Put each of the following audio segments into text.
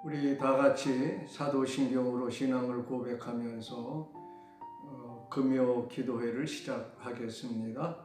우리 다 같이 사도신경으로 신앙을 고백하면서 금요 기도회를 시작하겠습니다.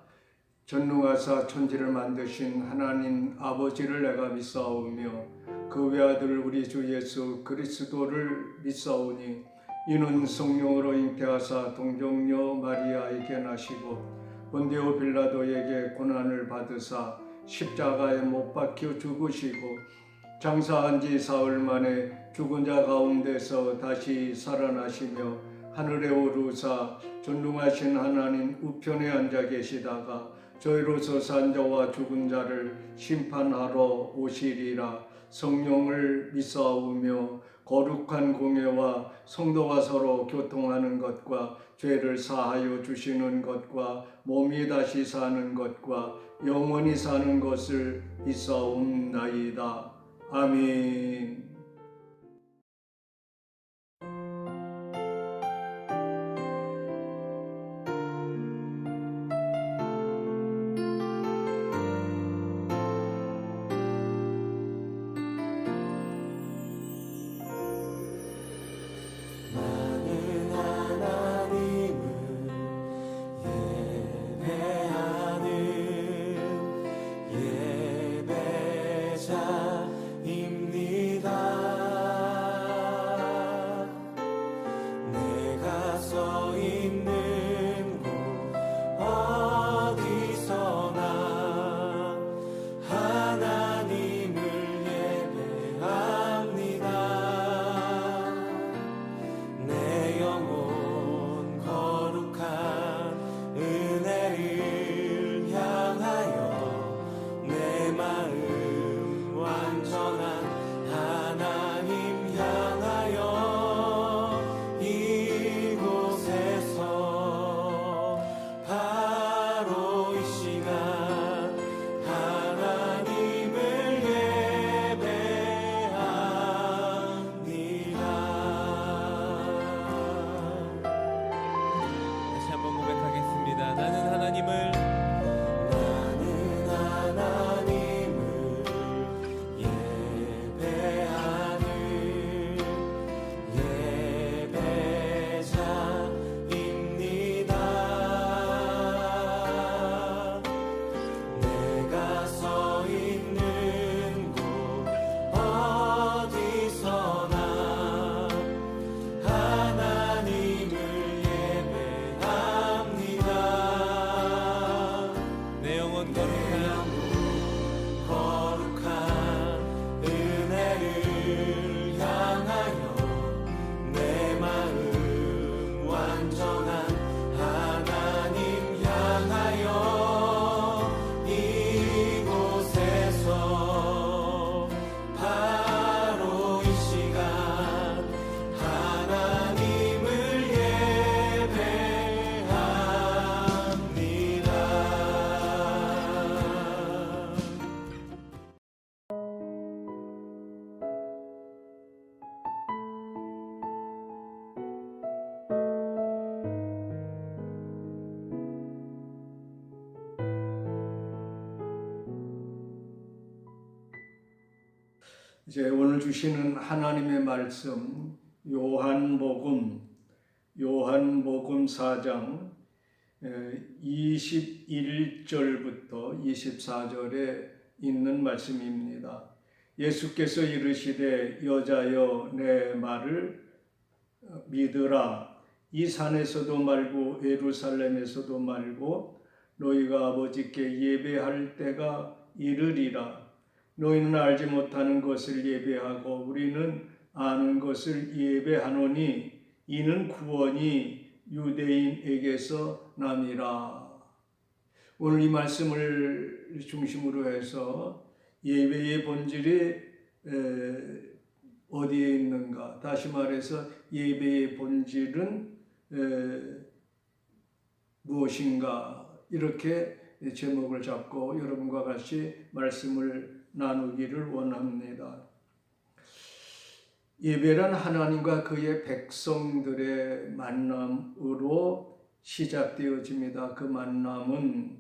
전능하사 천지를 만드신 하나님 아버지를 내가 믿사오며 그 외아들 우리 주 예수 그리스도를 믿사오니 이는 성령으로 잉태하사 동정녀 마리아에게 나시고 본디오 빌라도에게 고난을 받으사 십자가에 못 박혀 죽으시고 장사한 지 사흘 만에 죽은 자 가운데서 다시 살아나시며 하늘에 오르사 전능하신 하나님 우편에 앉아 계시다가 저희로서 산 자와 죽은 자를 심판하러 오시리라. 성령을 믿사오며 거룩한 공예와 성도가 서로 교통하는 것과 죄를 사하여 주시는 것과 몸이 다시 사는 것과 영원히 사는 것을 믿사옵나이다. 아멘. 이제 오늘 주시는 하나님의 말씀 요한복음 4장 21절부터 24절에 있는 말씀입니다. 예수께서 이르시되 여자여 내 말을 믿으라. 이 산에서도 말고 예루살렘에서도 말고 너희가 아버지께 예배할 때가 이르리라. 너희는 알지 못하는 것을 예배하고 우리는 아는 것을 예배하노니 이는 구원이 유대인에게서 남이라. 오늘 이 말씀을 중심으로 해서 예배의 본질이 어디에 있는가? 다시 말해서 예배의 본질은 무엇인가? 이렇게 제목을 잡고 여러분과 같이 말씀을 나누기를 원합니다. 예배란 하나님과 그의 백성들의 만남으로 시작되어집니다. 그 만남은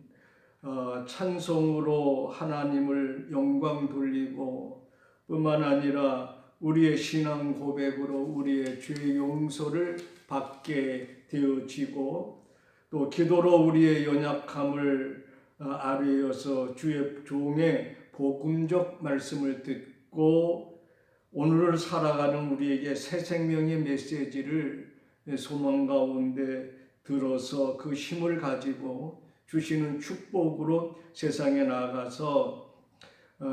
찬송으로 하나님을 영광 돌리고 뿐만 아니라 우리의 신앙 고백으로 우리의 죄 용서를 받게 되어지고 또 기도로 우리의 연약함을 아뢰어서 주의 종의 복음적 말씀을 듣고 오늘을 살아가는 우리에게 새 생명의 메시지를 소망 가운데 들어서 그 힘을 가지고 주시는 축복으로 세상에 나가서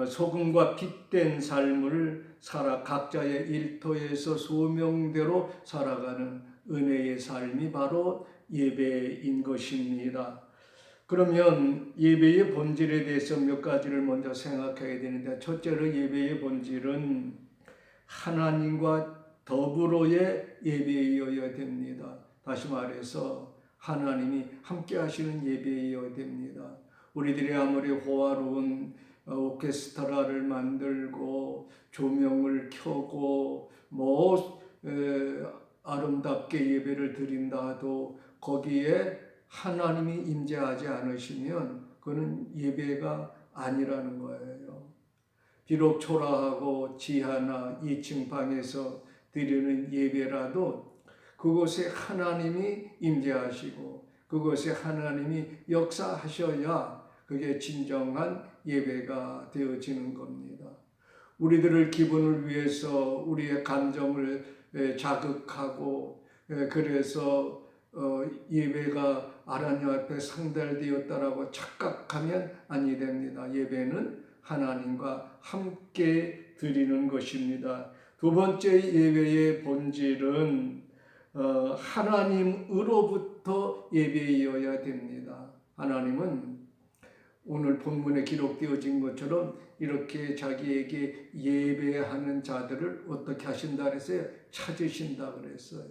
소금과 빛된 삶을 살아 각자의 일터에서 소명대로 살아가는 은혜의 삶이 바로 예배인 것입니다. 그러면 예배의 본질에 대해서 몇 가지를 먼저 생각해야 되는데, 첫째로 예배의 본질은 하나님과 더불어의 예배이어야 됩니다. 다시 말해서 하나님이 함께 하시는 예배이어야 됩니다. 우리들이 아무리 호화로운 오케스트라를 만들고 조명을 켜고 아름답게 예배를 드린다 하도 거기에 하나님이 임재하지 않으시면 그는 예배가 아니라는 거예요. 비록 초라하고 지하나 2층 방에서 드리는 예배라도 그곳에 하나님이 임재하시고 그곳에 하나님이 역사하셔야 그게 진정한 예배가 되어지는 겁니다. 우리들을 기분을 위해서 우리의 감정을 자극하고 그래서 예배가 하나님 앞에 상달되었다라고 착각하면 아니 됩니다. 예배는 하나님과 함께 드리는 것입니다. 두 번째 예배의 본질은 하나님으로부터 예배이어야 됩니다. 하나님은 오늘 본문에 기록되어진 것처럼 이렇게 자기에게 예배하는 자들을 어떻게 하신다 그랬어요? 찾으신다 그랬어요.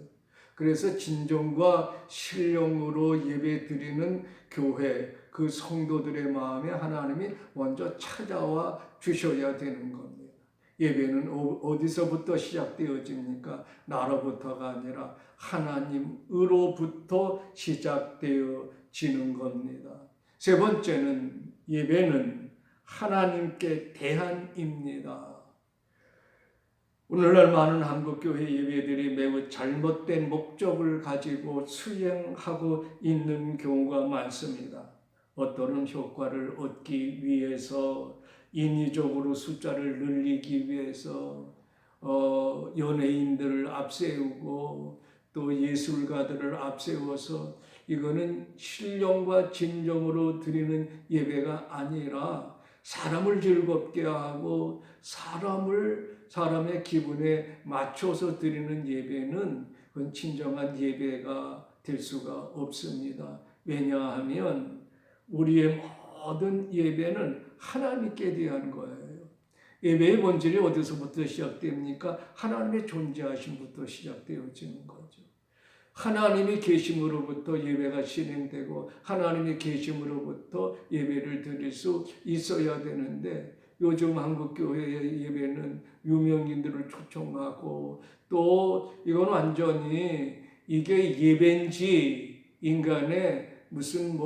그래서 진정과 신령으로 예배 드리는 교회, 그 성도들의 마음에 하나님이 먼저 찾아와 주셔야 되는 겁니다. 예배는 어디서부터 시작되어집니까? 나로부터가 아니라 하나님으로부터 시작되어지는 겁니다. 세 번째는 예배는 하나님께 대한입니다. 오늘날 많은 한국교회 예배들이 매우 잘못된 목적을 가지고 수행하고 있는 경우가 많습니다. 어떤 효과를 얻기 위해서, 인위적으로 숫자를 늘리기 위해서 연예인들을 앞세우고 또 예술가들을 앞세워서 이거는 신령과 진정으로 드리는 예배가 아니라 사람을 즐겁게 하고 사람의 기분에 맞춰서 드리는 예배는 그건 진정한 예배가 될 수가 없습니다. 왜냐하면 우리의 모든 예배는 하나님께 대한 거예요. 예배의 본질이 어디서부터 시작됩니까? 하나님의 존재하심부터 시작되어지는 거죠. 하나님이 계심으로부터 예배가 진행되고 하나님의 계심으로부터 예배를 드릴 수 있어야 되는데 요즘 한국교회의 예배는 유명인들을 초청하고 또 이건 완전히 이게 예배인지 인간의 무슨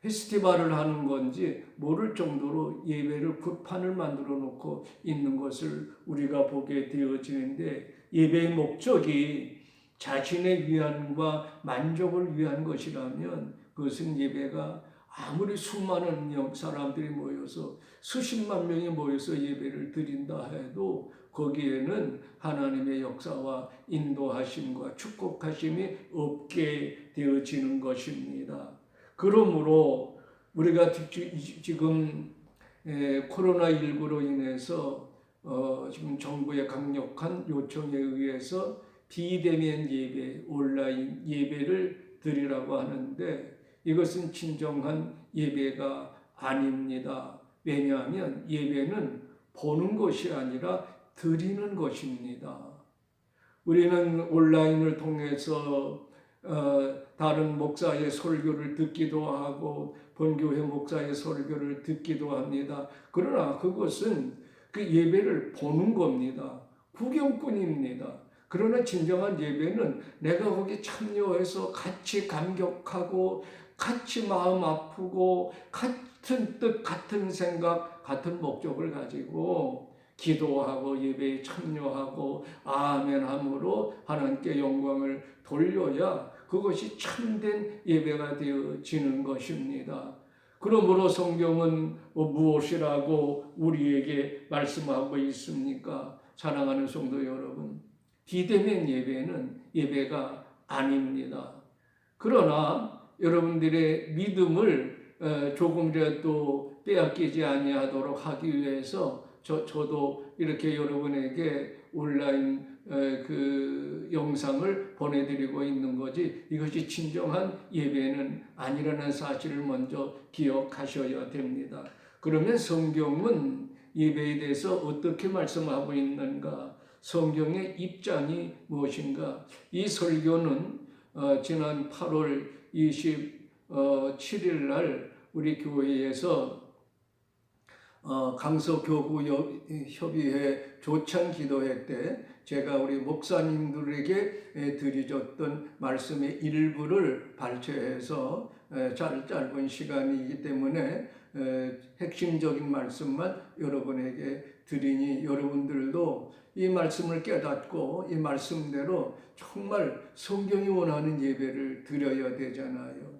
페스티벌을 하는 건지 모를 정도로 예배를 굿판을 만들어 놓고 있는 것을 우리가 보게 되어지는데 예배의 목적이 자신의 위안과 만족을 위한 것이라면 그것은 예배가 아무리 수많은 사람들이 모여서 수십만 명이 모여서 예배를 드린다 해도 거기에는 하나님의 역사와 인도하심과 축복하심이 없게 되어지는 것입니다. 그러므로 우리가 지금 코로나19로 인해서 지금 정부의 강력한 요청에 의해서 비대면 예배, 온라인 예배를 드리라고 하는데 이것은 진정한 예배가 아닙니다. 왜냐하면 예배는 보는 것이 아니라 드리는 것입니다. 우리는 온라인을 통해서 다른 목사의 설교를 듣기도 하고 본교회 목사의 설교를 듣기도 합니다. 그러나 그것은 그 예배를 보는 겁니다. 구경꾼입니다. 그러나 진정한 예배는 내가 거기 참여해서 같이 감격하고 같이 마음 아프고 같은 뜻, 같은 생각, 같은 목적을 가지고 기도하고 예배에 참여하고 아멘함으로 하나님께 영광을 돌려야 그것이 참된 예배가 되어지는 것입니다. 그러므로 성경은 무엇이라고 우리에게 말씀하고 있습니까? 사랑하는 성도 여러분, 비대면 예배는 예배가 아닙니다. 그러나 여러분들의 믿음을 조금이라도 빼앗기지 아니하도록 하기 위해서 저도 이렇게 여러분에게 온라인 그 영상을 보내드리고 있는 거지, 이것이 진정한 예배는 아니라는 사실을 먼저 기억하셔야 됩니다. 그러면 성경은 예배에 대해서 어떻게 말씀하고 있는가? 성경의 입장이 무엇인가? 이 설교는 지난 8월 27일 날 우리 교회에서 강서교구협의회 조찬 기도회 때 제가 우리 목사님들에게 드려줬던 말씀의 일부를 발췌해서 짧은 시간이기 때문에 핵심적인 말씀만 여러분에게 드리니 여러분들도 이 말씀을 깨닫고 이 말씀대로 정말 성경이 원하는 예배를 드려야 되잖아요.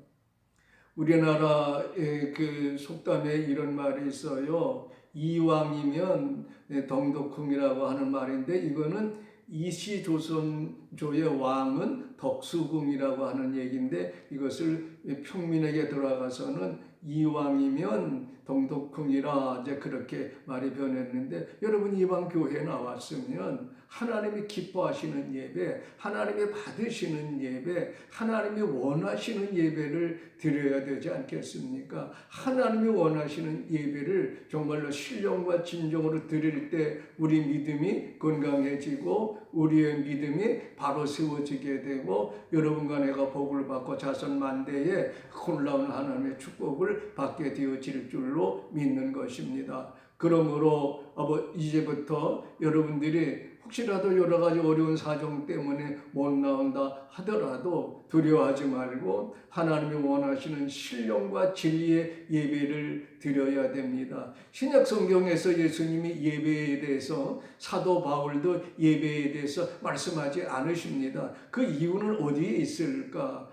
우리나라의 그 속담에 이런 말이 있어요. 이왕이면 덩덕궁이라고 하는 말인데, 이거는 이시조선조의 왕은 덕수궁이라고 하는 얘기인데, 이것을 평민에게 돌아가서는 이왕이면 덩덕궁이라 이제 그렇게 말이 변했는데, 여러분 이방 교회에 나왔으면 하나님이 기뻐하시는 예배, 하나님이 받으시는 예배, 하나님이 원하시는 예배를 드려야 되지 않겠습니까? 하나님이 원하시는 예배를 정말로 신령과 진정으로 드릴 때 우리 믿음이 건강해지고 우리의 믿음이 바로 세워지게 되고 여러분과 내가 복을 받고 자손 만대에 놀라운 하나님의 축복을 받게 되어질 줄로 믿는 것입니다. 그러므로 이제부터 여러분들이 혹시라도 여러 가지 어려운 사정 때문에 못 나온다 하더라도 두려워하지 말고 하나님이 원하시는 신령과 진리의 예배를 드려야 됩니다. 신약 성경에서 예수님이 예배에 대해서, 사도 바울도 예배에 대해서 말씀하지 않으십니다. 그 이유는 어디에 있을까?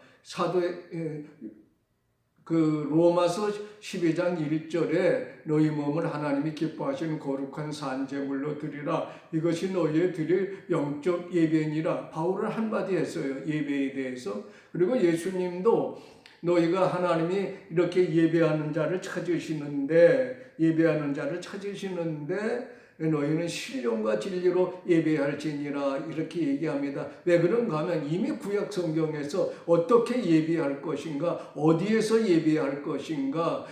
로마서 12장 1절에 너희 몸을 하나님이 기뻐하시는 거룩한 산제물로 드리라. 이것이 너희의 드릴 영적 예배니라. 바울은 한마디 했어요. 예배에 대해서. 그리고 예수님도 너희가 하나님이 이렇게 예배하는 자를 찾으시는데 너희는 신령과 진리로 예배할지니라 이렇게 얘기합니다. 왜 그런가 하면 이미 구약 성경에서 어떻게 예배할 것인가, 어디에서 예배할 것인가,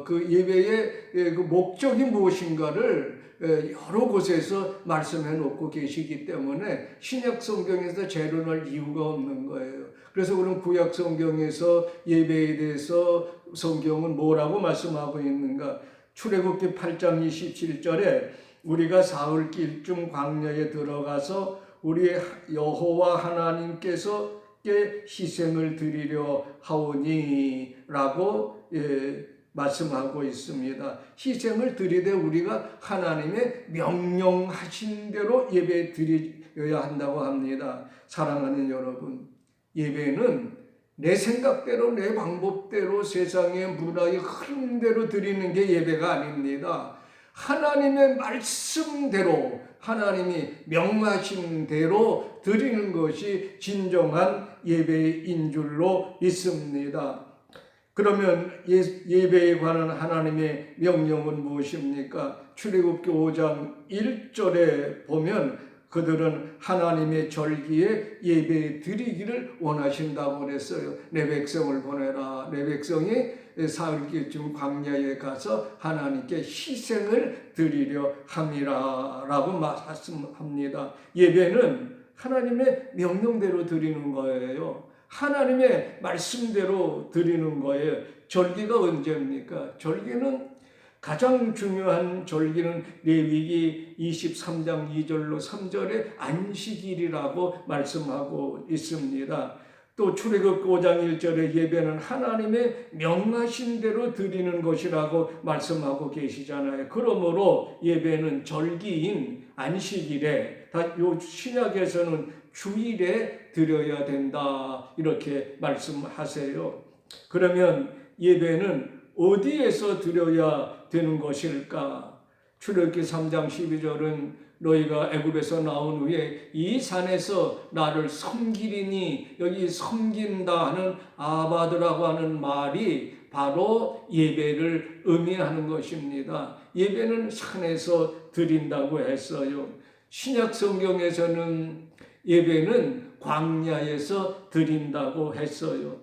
그 예배의 그 목적이 무엇인가를 여러 곳에서 말씀해 놓고 계시기 때문에 신약 성경에서 재론할 이유가 없는 거예요. 그래서 그럼 구약 성경에서 예배에 대해서 성경은 뭐라고 말씀하고 있는가? 출애굽기 8장 27절에 우리가 사흘길쯤 광야에 들어가서 우리 여호와 하나님께서 희생을 드리려 하오니 라고 말씀하고 있습니다. 희생을 드리되 우리가 하나님의 명령하신 대로 예배 드려야 한다고 합니다. 사랑하는 여러분, 예배는 내 생각대로 내 방법대로 세상의 문화의 흐름대로 드리는 게 예배가 아닙니다. 하나님의 말씀대로 하나님이 명하신 대로 드리는 것이 진정한 예배인 줄로 믿습니다. 그러면 예배에 관한 하나님의 명령은 무엇입니까? 출애굽기 5장 1절에 보면 그들은 하나님의 절기에 예배 드리기를 원하신다고 그랬어요. 내 백성을 보내라. 내 백성이 사흘길쯤 광야에 가서 하나님께 희생을 드리려 함이라 라고 말씀합니다. 예배는 하나님의 명령대로 드리는 거예요. 하나님의 말씀대로 드리는 거예요. 절기가 언제입니까? 절기는 가장 중요한 절기는 레위기 23장 2절로 3절에 안식일이라고 말씀하고 있습니다. 또 출애굽 5장 1절에 예배는 하나님의 명하신 대로 드리는 것이라고 말씀하고 계시잖아요. 그러므로 예배는 절기인 안식일에, 요 신약에서는 주일에 드려야 된다 이렇게 말씀하세요. 그러면 예배는 어디에서 드려야 되는 것일까? 출애굽기 3장 12절은 너희가 애굽에서 나온 후에 이 산에서 나를 섬기리니, 여기 섬긴다 하는 아바드라고 하는 말이 바로 예배를 의미하는 것입니다. 예배는 산에서 드린다고 했어요. 신약 성경에서는 예배는 광야에서 드린다고 했어요.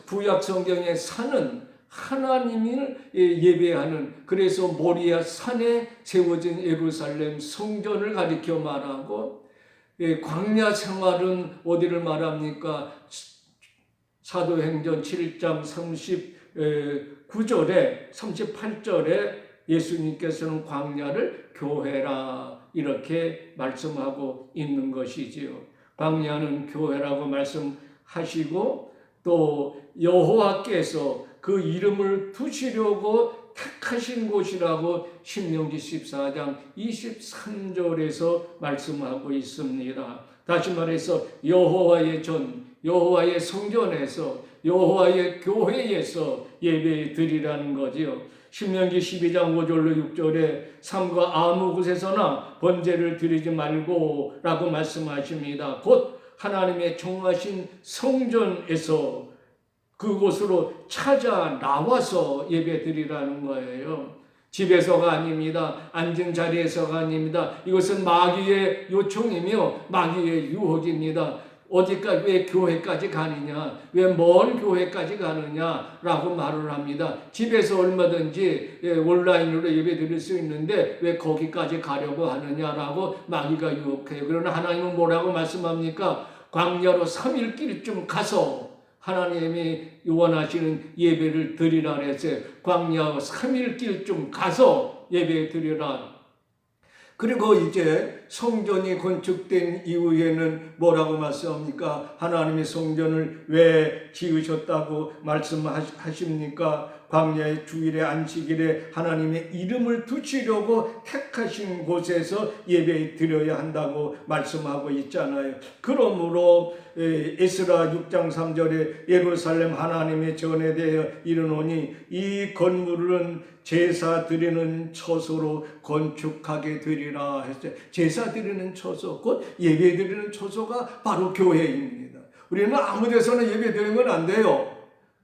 구약 성경의 산은 하나님을 예배하는, 그래서 모리아 산에 세워진 예루살렘 성전을 가리켜 말하고, 광야 생활은 어디를 말합니까? 사도행전 7장 39절에 38절에 예수님께서는 광야를 교회라 이렇게 말씀하고 있는 것이지요. 광야는 교회라고 말씀하시고, 또 여호와께서 그 이름을 두시려고 택하신 곳이라고 신명기 14장 23절에서 말씀하고 있습니다. 다시 말해서 여호와의 전, 여호와의 성전에서, 여호와의 교회에서 예배 드리라는 거지요. 신명기 12장 5절로 6절에 삼가 아무 곳에서나 번제를 드리지 말고 라고 말씀하십니다. 곧 하나님의 정하신 성전에서 그곳으로 찾아 나와서 예배 드리라는 거예요. 집에서가 아닙니다. 앉은 자리에서가 아닙니다. 이것은 마귀의 요청이며 마귀의 유혹입니다. 어디까지, 왜 교회까지 가느냐, 왜 먼 교회까지 가느냐라고 말을 합니다. 집에서 얼마든지 온라인으로 예배 드릴 수 있는데 왜 거기까지 가려고 하느냐라고 마귀가 유혹해요. 그러나 하나님은 뭐라고 말씀합니까? 광야로 3일길쯤 가서 하나님이 원하시는 예배를 드리라 그랬어요. 광야 3일길 좀 가서 예배 드리라. 그리고 이제 성전이 건축된 이후에는 뭐라고 말씀합니까? 하나님의 성전을 왜 지으셨다고 말씀하십니까? 광야의 주일에 안식일에 하나님의 이름을 두시려고 택하신 곳에서 예배 드려야 한다고 말씀하고 있잖아요. 그러므로 에스라 6장 3절에 예루살렘 하나님의 전에 대하여 이르노니 이 건물은 제사 드리는 처소로 건축하게 되리라 했어요. 제사 드리는 처소, 곧 예배 드리는 처소가 바로 교회입니다. 우리는 아무 데서나 예배 드리면 안 돼요.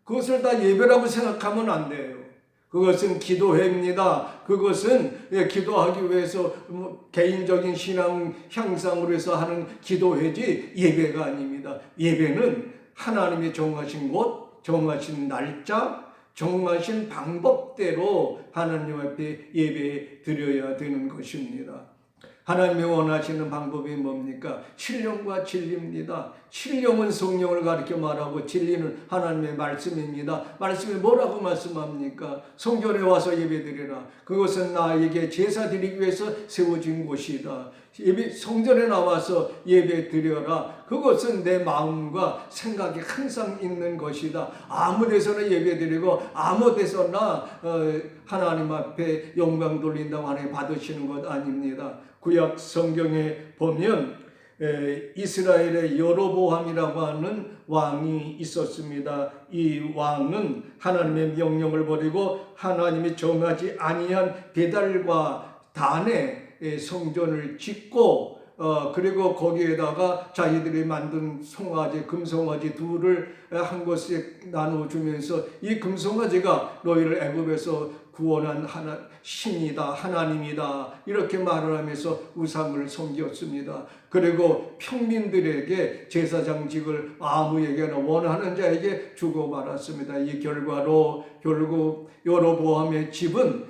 그것을 다 예배라고 생각하면 안 돼요. 그것은 기도회입니다. 그것은 기도하기 위해서 개인적인 신앙 향상으로 해서 하는 기도회지 예배가 아닙니다. 예배는 하나님이 정하신 곳, 정하신 날짜, 정하신 방법대로 하나님 앞에 예배 드려야 되는 것입니다. 하나님이 원하시는 방법이 뭡니까? 신령과 진리입니다. 신령은 성령을 가리켜 말하고 진리는 하나님의 말씀입니다. 말씀이 뭐라고 말씀합니까? 성전에 와서 예배드리라. 그것은 나에게 제사 드리기 위해서 세워진 곳이다. 성전에 나와서 예배 드려라. 그것은 내 마음과 생각이 항상 있는 것이다. 아무 데서나 예배 드리고 아무 데서나 하나님 앞에 영광 돌린다고 하나님 받으시는 것 아닙니다. 구약 성경에 보면 이스라엘의 여로보암이라고 하는 왕이 있었습니다. 이 왕은 하나님의 명령을 버리고 하나님이 정하지 아니한 베달과 단의 성전을 짓고 그리고 거기에다가 자기들이 만든 송아지, 금송아지 둘을 한 곳에 나눠주면서 이 금송아지가 너희를 애굽에서 구원한 신이다, 하나님이다 이렇게 말을 하면서 우상을 섬겼습니다. 그리고 평민들에게 제사장직을 아무에게나 원하는 자에게 주고 말았습니다. 이 결과로 결국 여로보암의 집은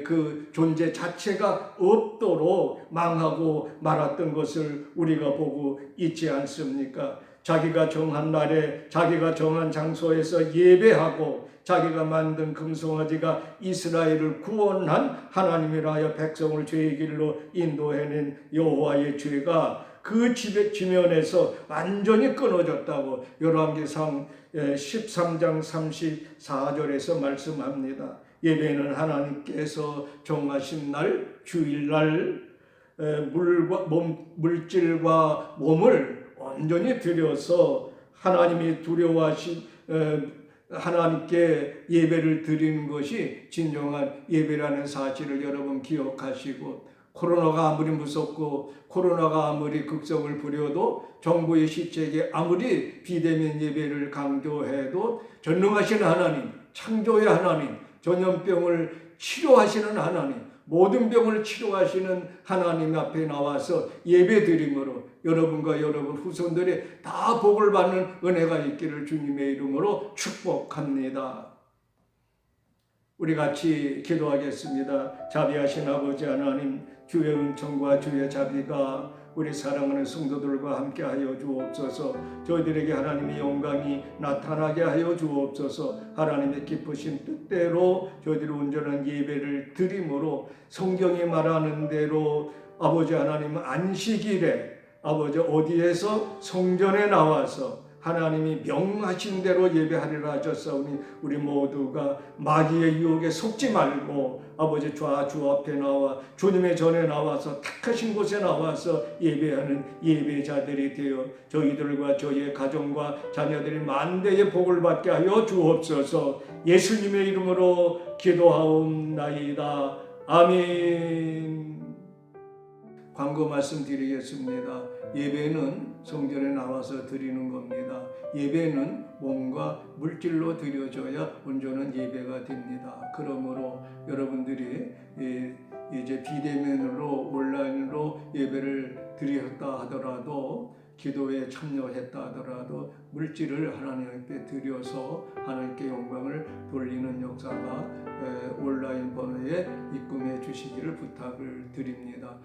그 존재 자체가 없도록 망하고 말았던 것을 우리가 보고 있지 않습니까? 자기가 정한 날에 자기가 정한 장소에서 예배하고 자기가 만든 금송아지가 이스라엘을 구원한 하나님이라 하여 백성을 죄의 길로 인도해낸 여호와의 죄가 그 지면에서 완전히 끊어졌다고 열왕기상 13장 34절에서 말씀합니다. 예배는 하나님께서 정하신 날, 주일날 물질과 몸을 온전히 드려서 하나님이 두려워하신 하나님께 예배를 드리는 것이 진정한 예배라는 사실을 여러분 기억하시고, 코로나가 아무리 무섭고 코로나가 아무리 극성을 부려도 정부의 시책에 아무리 비대면 예배를 강조해도 전능하신 하나님, 창조의 하나님, 전염병을 치료하시는 하나님, 모든 병을 치료하시는 하나님 앞에 나와서 예배드림으로 여러분과 여러분 후손들이 다 복을 받는 은혜가 있기를 주님의 이름으로 축복합니다. 우리 같이 기도하겠습니다. 자비하신 아버지 하나님, 주의 은총과 주의 자비가 우리 사랑하는 성도들과 함께하여 주옵소서. 저희들에게 하나님의 영광이 나타나게 하여 주옵소서. 하나님의 기쁘신 뜻대로 저희들이 온전한 예배를 드림으로 성경이 말하는 대로 아버지 하나님 안식일에 아버지 어디에서 성전에 나와서 하나님이 명하신 대로 예배하리라 하셨사오니 우리 모두가 마귀의 유혹에 속지 말고 아버지 주 앞에 나와 주님의 전에 나와서 택하신 곳에 나와서 예배하는 예배자들이 되어 저희들과 저희의 가정과 자녀들이 만대의 복을 받게 하여 주옵소서. 예수님의 이름으로 기도하옵나이다. 아멘. 광고 말씀드리겠습니다. 예배는 성전에 나와서 드리는 겁니다. 예배는 몸과 물질로 드려져야 온전한 예배가 됩니다. 그러므로 여러분들이 이제 비대면으로 온라인으로 예배를 드렸다 하더라도, 기도에 참여했다 하더라도 물질을 하나님 앞에 드려서 하나님께 영광을 돌리는 역사가 온라인 번호에 입금해 주시기를 부탁을 드립니다.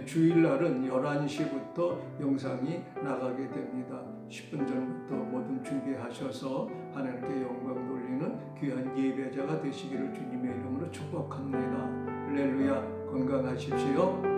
주일날은 11시부터 영상이 나가게 됩니다. 10분 전부터 모든 준비하셔서 하나님께 영광 돌리는 귀한 예배자가 되시기를 주님의 이름으로 축복합니다. 할렐루야. 건강하십시오.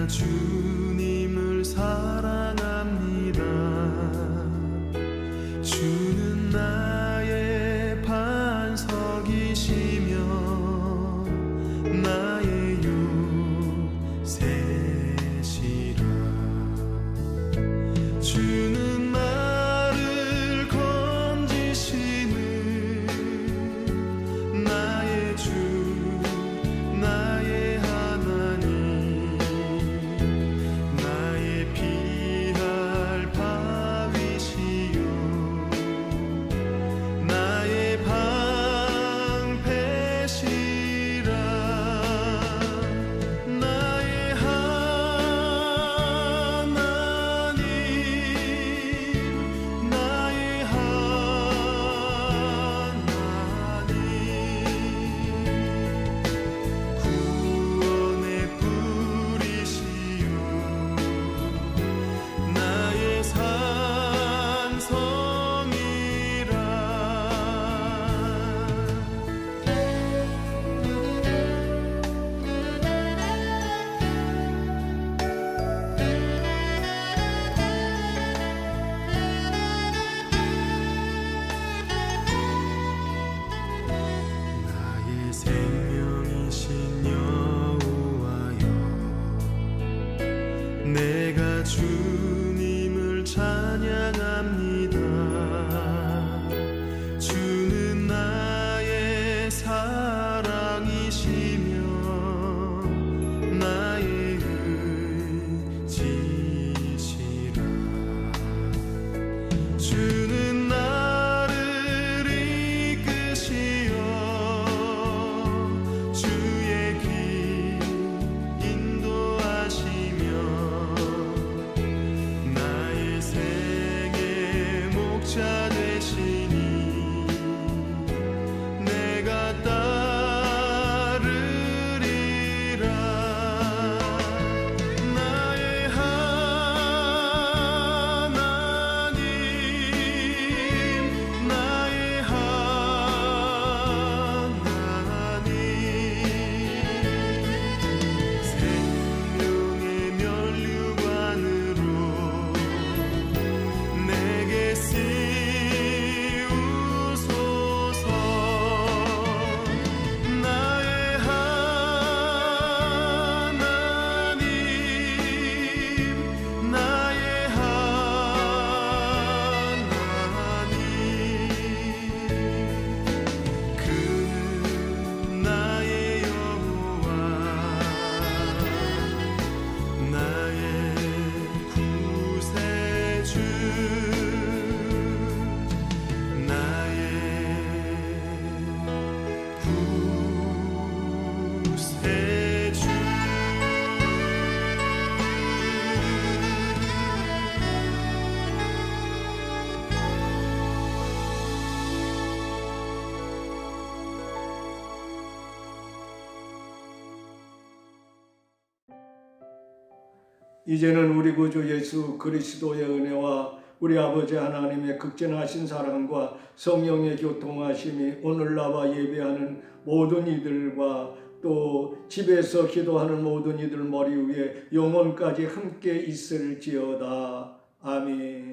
주님을 사랑합니다. 주는 나의 반석이시며 나의 요새시라. 주는 나를 건지시는 나의 주, 나의 방패 인도하시며 나의 의지시라. 주는 나를 이끄시어 주의 길 인도하시며 나의 생의 목자 되시니 내가 따르리라. 나의 하나님 나의 하나님 생명의 면류관으로 내게 씌우소서. 나의 하나님 나의 하나님 그는 나의 여호와 나의 구세주 나의 구세주. 이제는 우리 구주 예수 그리스도의 은혜와 우리 아버지 하나님의 극진하신 사랑과 성령의 교통하심이 오늘 나와 예배하는 모든 이들과 또 집에서 기도하는 모든 이들 머리 위에 영원까지 함께 있을지어다. 아멘.